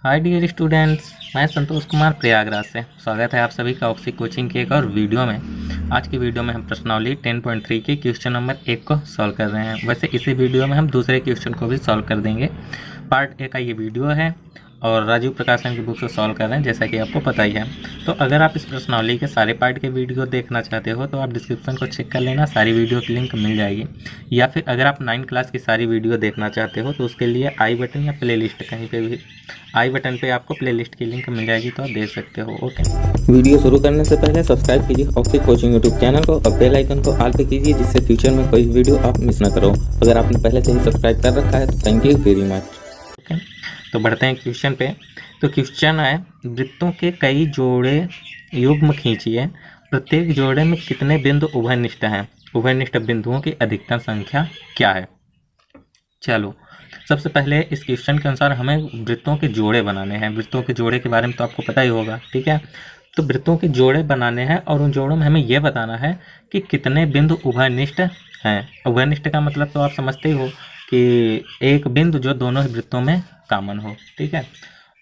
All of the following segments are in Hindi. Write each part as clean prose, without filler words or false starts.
हाय डियर स्टूडेंट्स, मैं संतोष कुमार प्रयागराज से स्वागत है आप सभी का ऑक्सी कोचिंग के एक और वीडियो में। आज की वीडियो में हम प्रश्नावली 10.3 के क्वेश्चन नंबर 1 को सॉल्व कर रहे हैं। वैसे इसी वीडियो में हम दूसरे क्वेश्चन को भी सॉल्व कर देंगे। पार्ट ए का ये वीडियो है और राजीव प्रकाशन की बुक से सॉल्व कर रहे हैं, जैसा कि आपको पता ही है। तो अगर आप इस प्रश्नावली के सारे पार्ट के वीडियो देखना चाहते हो तो आप डिस्क्रिप्शन को चेक कर लेना, सारी वीडियो की लिंक मिल जाएगी। या फिर अगर आप 9 क्लास की सारी वीडियो देखना चाहते हो तो उसके लिए आई बटन या प्ले लिस्ट कहीं पे भी आई बटन पे आपको प्लेलिस्ट की लिंक मिल जाएगी, तो आप देख सकते हो। ओके, वीडियो शुरू करने से पहले सब्सक्राइब कीजिए ऑक्सी कोचिंग यूट्यूब चैनल को और बेल आइकन को ऑल पे कीजिए, जिससे फ्यूचर में कोई वीडियो आप मिस ना करो। अगर आपने पहले से ही सब्सक्राइब कर रखा है तो thank you very much. Okay, तो बढ़ते हैं क्वेश्चन पे। तो क्वेश्चन है, वृत्तों के कई जोड़े युग्म खींचिए, प्रत्येक जोड़े में कितने बिंदु उभयनिष्ठ हैं? उभयनिष्ठ बिंदुओं की अधिकतम संख्या क्या है? चलो, सबसे पहले इस क्वेश्चन के अनुसार हमें वृत्तों के जोड़े बनाने हैं। वृत्तों के जोड़े के बारे में तो आपको पता ही होगा, ठीक है। तो वृत्तों के जोड़े बनाने हैं और उन जोड़ों में हमें यह बताना है कि कितने बिंदु उभयनिष्ठ हैं। उभयनिष्ठ का मतलब तो आप समझते ही हो कि एक बिंदु जो दोनों ही वृत्तों में कॉमन हो, ठीक है।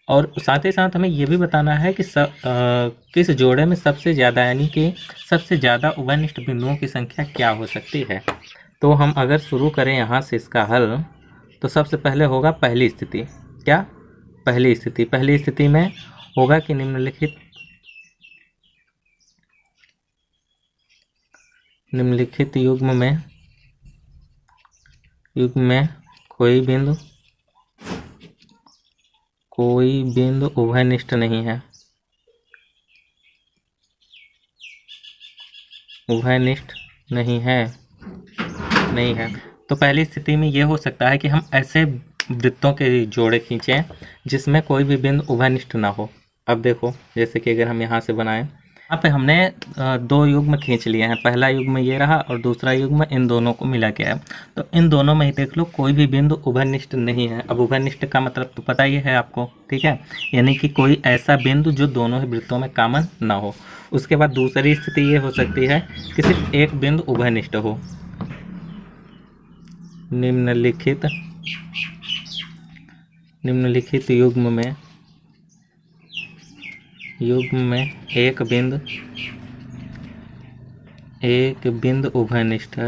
और साथ ही साथ हमें यह भी बताना है कि किस जोड़े में सबसे ज़्यादा, यानी कि सबसे ज़्यादा उभयनिष्ठ बिंदुओं की संख्या क्या हो सकती है। तो हम अगर शुरू करें यहाँ से इसका हल, तो सबसे पहले होगा पहली स्थिति। क्या? पहली स्थिति में होगा कि निम्नलिखित युग्म में कोई बिंदु उभयनिष्ठ नहीं है। उभयनिष्ठ नहीं है। तो पहली स्थिति में ये हो सकता है कि हम ऐसे वृत्तों के जोड़े खींचें जिसमें कोई भी बिंदु उभयनिष्ठ ना हो। अब देखो, जैसे कि अगर हम यहाँ से बनाएं, यहाँ पे हमने दो युग्म खींच लिए हैं। पहला युग्म ये रहा और दूसरा युग्म इन दोनों को मिला के है। तो इन दोनों में ही देख लो, कोई भी बिंदु उभयनिष्ठ नहीं है। अब उभयनिष्ठ का मतलब तो पता ही है आपको, ठीक है, यानी कि कोई ऐसा बिंदु जो दोनों ही वृत्तों में कॉमन ना हो। उसके बाद दूसरी स्थिति ये हो सकती है कि सिर्फ एक बिंदु उभयनिष्ठ हो। निम्नलिखित युग्म में एक बिंदु उभयनिष्ठ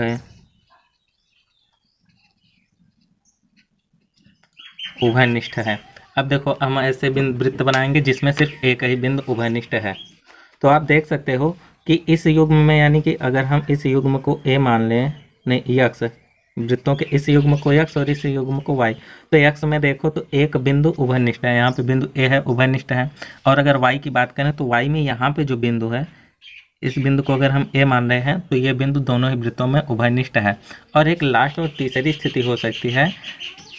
है। अब देखो, हम ऐसे वृत्त बनाएंगे जिसमें सिर्फ एक ही बिंदु उभयनिष्ठ है। तो आप देख सकते हो कि इस युग्म में, यानी कि अगर हम इस युग्म को ए मान लें, नहीं यक्ष, वृत्तों के इस युग्म को x और इस युग्म को y, तो x में देखो तो एक बिंदु उभयनिष्ठ है, यहाँ पे बिंदु a है, उभयनिष्ठ है। और अगर y की बात करें तो y में यहाँ पे जो बिंदु है, इस बिंदु को अगर हम a मान रहे हैं तो ये बिंदु दोनों ही वृत्तों में उभयनिष्ठ है। और एक लास्ट और तीसरी स्थिति हो सकती है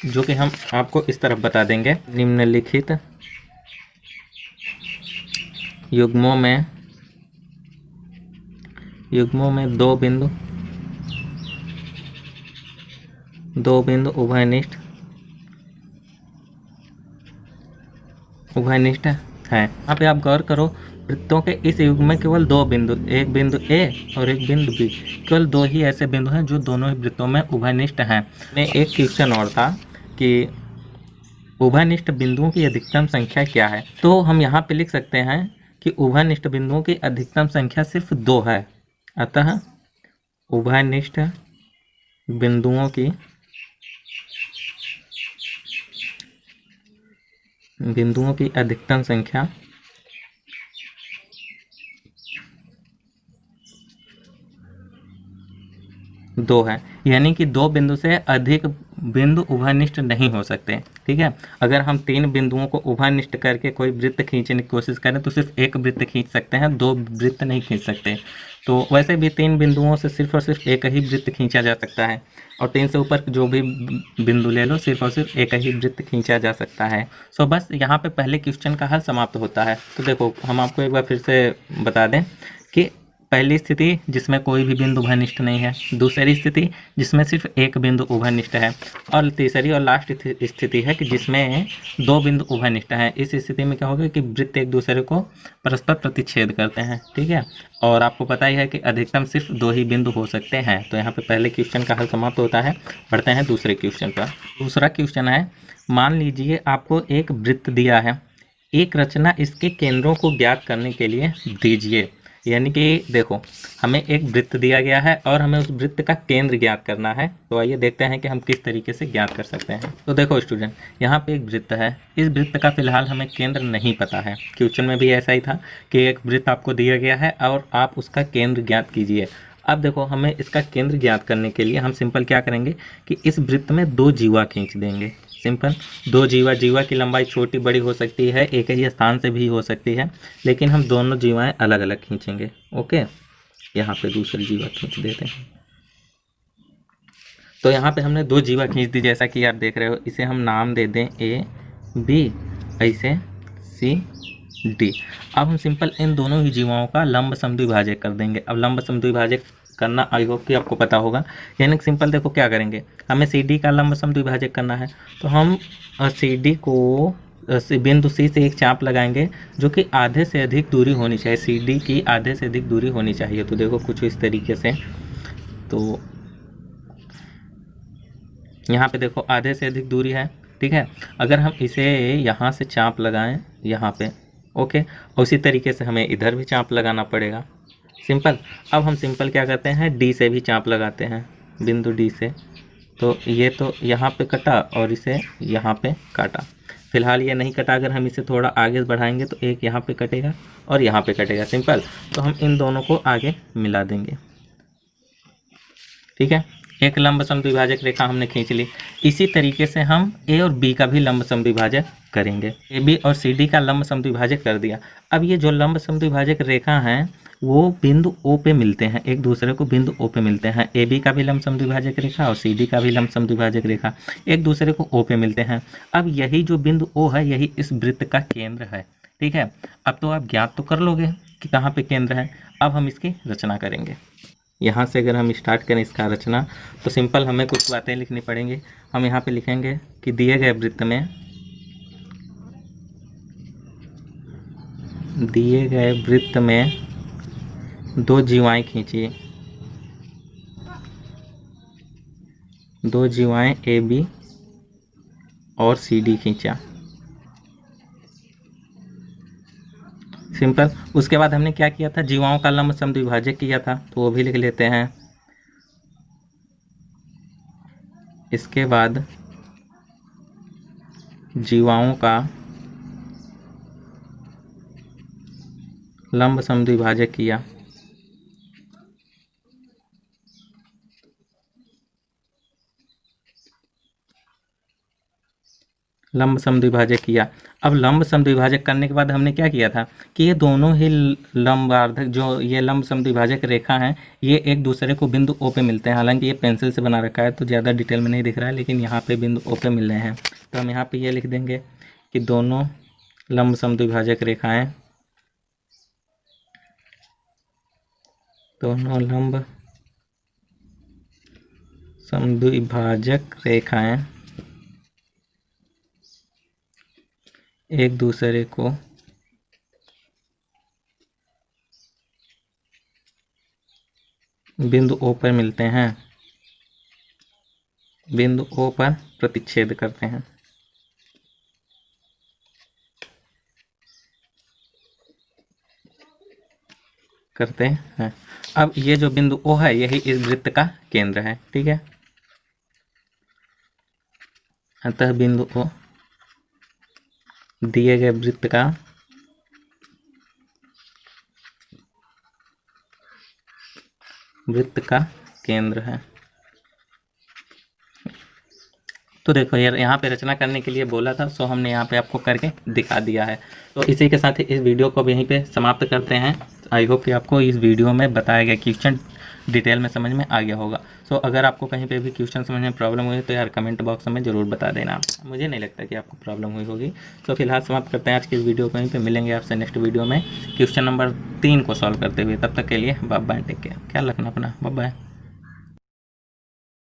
जो कि हम आपको इस तरफ बता देंगे। निम्नलिखित युग्मों में दो बिंदु उभयनिष्ठ हैं। यहाँ पे आप गौर करो, वृत्तों के इस युग्म में केवल दो बिंदु, एक बिंदु ए और एक बिंदु बी, केवल दो ही ऐसे बिंदु हैं जो दोनों ही वृत्तों में उभयनिष्ठ हैं। में एक क्वेश्चन और था कि उभयनिष्ठ बिंदुओं की अधिकतम संख्या क्या है। तो हम यहाँ पे लिख सकते हैं कि उभयनिष्ठ बिंदुओं की अधिकतम संख्या सिर्फ 2 है। अतः उभयनिष्ठ बिंदुओं की अधिकतम संख्या 2 है, यानी कि 2 बिंदु से अधिक बिंदु उभयनिष्ठ नहीं हो सकते, ठीक है। अगर हम 3 बिंदुओं को उभयनिष्ठ करके कोई वृत्त खींचने की कोशिश करें तो सिर्फ एक वृत्त खींच सकते हैं, 2 वृत्त नहीं खींच सकते। तो वैसे भी 3 बिंदुओं से सिर्फ और सिर्फ एक ही वृत्त खींचा जा सकता है, और 3 से ऊपर जो भी बिंदु ले लो, सिर्फ और सिर्फ एक ही वृत्त खींचा जा सकता है। सो बस यहाँ पे पहले क्वेश्चन का हल समाप्त होता है। तो देखो, हम आपको एक बार फिर से बता दें कि पहली स्थिति जिसमें कोई भी बिंदु उभयनिष्ठ नहीं है, दूसरी स्थिति जिसमें सिर्फ एक बिंदु उभयनिष्ठ है, और तीसरी और लास्ट स्थिति है कि जिसमें 2 बिंदु उभयनिष्ठ हैं। इस स्थिति में क्या होगा कि वृत्त एक दूसरे को परस्पर प्रतिच्छेद करते हैं, ठीक है। और आपको पता ही है कि अधिकतम सिर्फ 2 ही बिंदु हो सकते हैं। तो यहाँ पे पहले क्वेश्चन का हल समाप्त होता है। बढ़ते हैं दूसरे क्वेश्चन पर। दूसरा क्वेश्चन है, मान लीजिए आपको एक वृत्त दिया है, एक रचना इसके केंद्रों को ज्ञात करने के लिए दीजिए। यानी कि देखो, हमें एक वृत्त दिया गया है और हमें उस वृत्त का केंद्र ज्ञात करना है। तो आइए देखते हैं कि हम किस तरीके से ज्ञात कर सकते हैं। तो देखो स्टूडेंट, यहाँ पे एक वृत्त है, इस वृत्त का फिलहाल हमें केंद्र नहीं पता है। क्वेश्चन में भी ऐसा ही था कि एक वृत्त आपको दिया गया है और आप उसका केंद्र ज्ञात कीजिए। अब देखो, हमें इसका केंद्र ज्ञात करने के लिए हम सिंपल क्या करेंगे कि इस वृत्त में दो जीवा खींच देंगे। सिंपल, दो जीवा की लंबाई छोटी बड़ी हो सकती है, एक ही स्थान से भी हो सकती है, लेकिन हम दोनों जीवाएं अलग अलग खींचेंगे। ओके, यहाँ पे दूसरी जीवा खींच देते हैं। तो यहाँ पे हमने दो जीवा खींच दी, जैसा कि आप देख रहे हो। इसे हम नाम दे दें ए बी, ऐसे सी डी। अब हम सिंपल इन दोनों ही जीवाओं का लंब समद्विभाजक कर देंगे। अब लंब समद्विभाजक करना आई होप कि आपको पता होगा। यानी सिंपल देखो क्या करेंगे, हमें सी डी का लंब समद्विभाजक करना है, तो हम सी डी को बिंदु सी से एक चाप लगाएंगे जो कि आधे से अधिक दूरी होनी चाहिए। सी डी की आधे से अधिक दूरी होनी चाहिए। तो देखो कुछ इस तरीके से, तो यहाँ पे देखो आधे से अधिक दूरी है, ठीक है। अगर हम इसे यहाँ से चाप लगाएं यहाँ पे, ओके, उसी तरीके से हमें इधर भी चाप लगाना पड़ेगा। सिंपल, अब हम सिंपल क्या करते हैं, डी से भी चाप लगाते हैं, बिंदु डी से। तो ये तो यहाँ पे कटा और इसे यहाँ पे काटा। फिलहाल ये नहीं कटा, अगर हम इसे थोड़ा आगे बढ़ाएंगे तो एक यहाँ पे कटेगा और यहाँ पे कटेगा। सिंपल, तो हम इन दोनों को आगे मिला देंगे, ठीक है। एक लंब समद्विभाजक रेखा हमने खींच ली। इसी तरीके से हम ए और बी का भी लंब समद्विभाजक करेंगे। ए बी और सी डी का लंब समद्विभाजक कर दिया। अब ये जो लंब समद्विभाजक रेखा हैं वो बिंदु ओ पे मिलते हैं, एक दूसरे को बिंदु ओ पे मिलते हैं। ए बी का भी लंब समद्विभाजक रेखा और सी डी का भी लंब समद्विभाजक रेखा एक दूसरे को ओ पे मिलते हैं। अब यही जो बिंदु ओ है, यही इस वृत्त का केंद्र है, ठीक है। अब तो आप ज्ञात तो कर लोगे कि कहाँ पे केंद्र है। अब हम इसकी रचना करेंगे। यहाँ से अगर हम स्टार्ट करें इसका रचना, तो सिंपल हमें कुछ बातें लिखनी पड़ेंगी। हम यहाँ पे लिखेंगे कि दिए गए वृत्त में दो जीवाएं खींचिए, दो जीवाएं ए बी और सी डी खींचा। सिंपल, उसके बाद हमने क्या किया था, जीवाओं का लंब समद्विभाजक किया था, तो वो भी लिख लेते हैं। इसके बाद जीवाओं का लंब समद्विभाजक किया। लंब समद्विभाजक किया। अब लंब समद्विभाजक करने के बाद हमने क्या किया था कि ये दोनों ही लंबार्धक, जो ये लंब समद्विभाजक रेखा हैं, ये एक दूसरे को बिंदु ओ पे मिलते हैं। हालांकि ये पेंसिल से बना रखा है तो ज़्यादा डिटेल में नहीं दिख रहा है, लेकिन यहाँ पे बिंदु ओ पे मिल रहे हैं। तो हम यहाँ पे ये लिख देंगे कि दोनों लंब समद्विभाजक रेखाएँ, दोनों लंब समद्विभाजक रेखाएँ एक दूसरे को बिंदु ओ पर मिलते हैं, बिंदु ओ पर प्रतिच्छेद करते हैं। अब ये जो बिंदु ओ है, यही इस वृत्त का केंद्र है, ठीक है। अतः बिंदु ओ दिए गए वृत्त का केंद्र है। तो देखो यार, यहाँ पे रचना करने के लिए बोला था, सो हमने यहाँ पे आपको करके दिखा दिया है। तो इसी के साथ ही इस वीडियो को भी यहीं पे समाप्त करते हैं। आई होप कि आपको इस वीडियो में बताया गया क्वेश्चन डिटेल में समझ में आ गया होगा। सो अगर आपको कहीं पे भी क्वेश्चन समझ में प्रॉब्लम हुई तो यार कमेंट बॉक्स में ज़रूर बता देना। मुझे नहीं लगता कि आपको प्रॉब्लम हुई होगी। सो फिलहाल समाप्त करते हैं आज की इस वीडियो को। कहीं पे मिलेंगे आपसे नेक्स्ट वीडियो में क्वेश्चन नंबर 3 को सॉल्व करते हुए। तब तक के लिए बाय बाय, टेक केयर, ख्याल रखना अपना, बाय बाय।